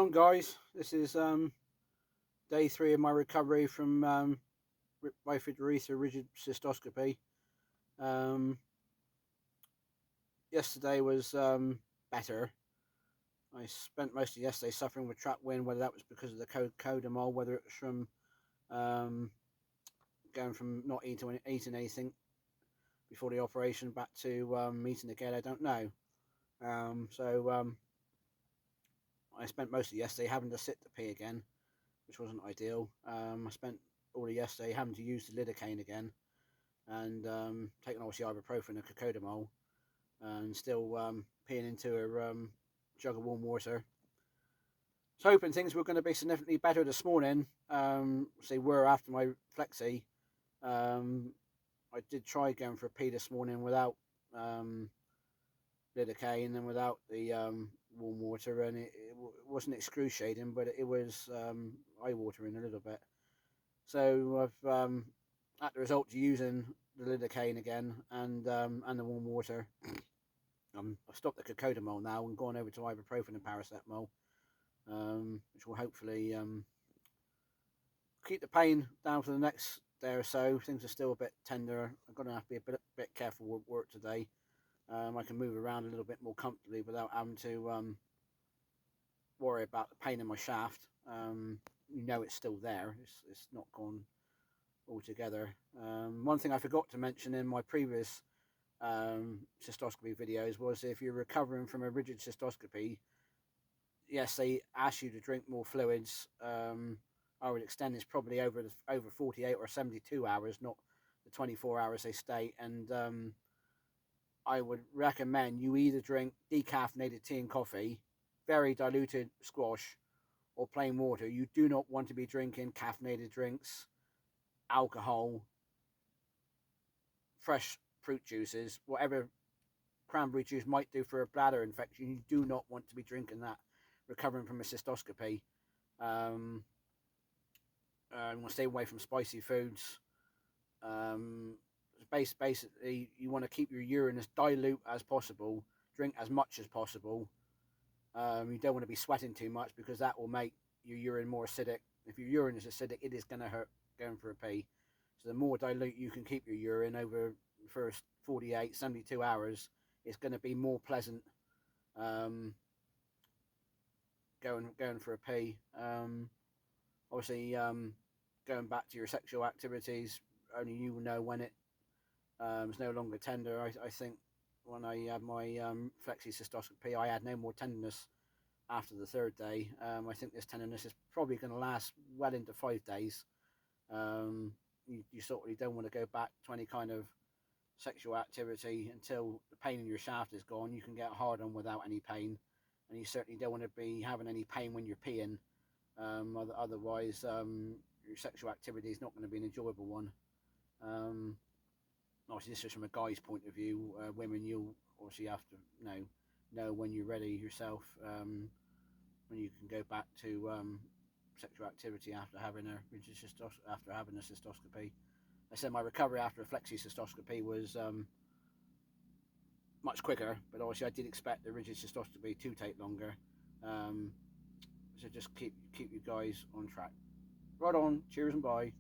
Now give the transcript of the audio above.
on, guys? This is day 3 of my recovery from bifid urethra rigid cystoscopy. Yesterday was better. I spent most of yesterday suffering with trapped wind, whether that was because of the codamol, whether it was from going from not eating anything before the operation back to eating again. I don't know. I spent most of yesterday having to sit to pee again, which wasn't ideal. I spent all of yesterday having to use the lidocaine again, and taking obviously ibuprofen and cocodamol, and still peeing into a jug of warm water. So hoping things were going to be significantly better this morning. They were after my flexi. I did try going for a pee this morning without lidocaine and without the warm water, and it wasn't excruciating, but it was eye-watering a little bit. So I've at the result of using the lidocaine again and the warm water, I've stopped the cocodamol now and gone over to ibuprofen and paracetamol, which will hopefully keep the pain down for the next day or so. Things are still a bit tender. I'm going to have to be a bit careful with work today. I can move around a little bit more comfortably without having to worry about the pain in my shaft. It's still there. It's not gone altogether. One thing I forgot to mention in my previous cystoscopy videos was if you're recovering from a rigid cystoscopy, yes, they ask you to drink more fluids. I would extend this probably over 48 or 72 hours, not the 24 hours they state. And I would recommend you either drink decaffeinated tea and coffee, very diluted squash, or plain water. You do not want to be drinking caffeinated drinks, alcohol, fresh fruit juices, whatever cranberry juice might do for a bladder infection. You do not want to be drinking that recovering from a cystoscopy. You want to stay away from spicy foods. Basically, you want to keep your urine as dilute as possible. Drink as much as possible. You don't want to be sweating too much because that will make your urine more acidic. If your urine is acidic, it is going to hurt going for a pee. So the more dilute you can keep your urine over the first 48, 72 hours, it's going to be more pleasant going for a pee. Obviously, going back to your sexual activities, only you know when it is no longer tender. I think when I had my flexi cystoscopy, I had no more tenderness after the third day. I think this tenderness is probably going to last well into 5 days. You certainly don't want to go back to any kind of sexual activity until the pain in your shaft is gone. You can get hard on without any pain, and you certainly don't want to be having any pain when you're peeing. Otherwise, your sexual activity is not going to be an enjoyable one. Obviously, this is from a guy's point of view. Women, you'll obviously have to know when you're ready yourself, when you can go back to sexual activity after having a cystoscopy. I said my recovery after a flexi cystoscopy was much quicker, but obviously I did expect the rigid cystoscopy to take longer. So just keep you guys on track. Right on. Cheers and bye.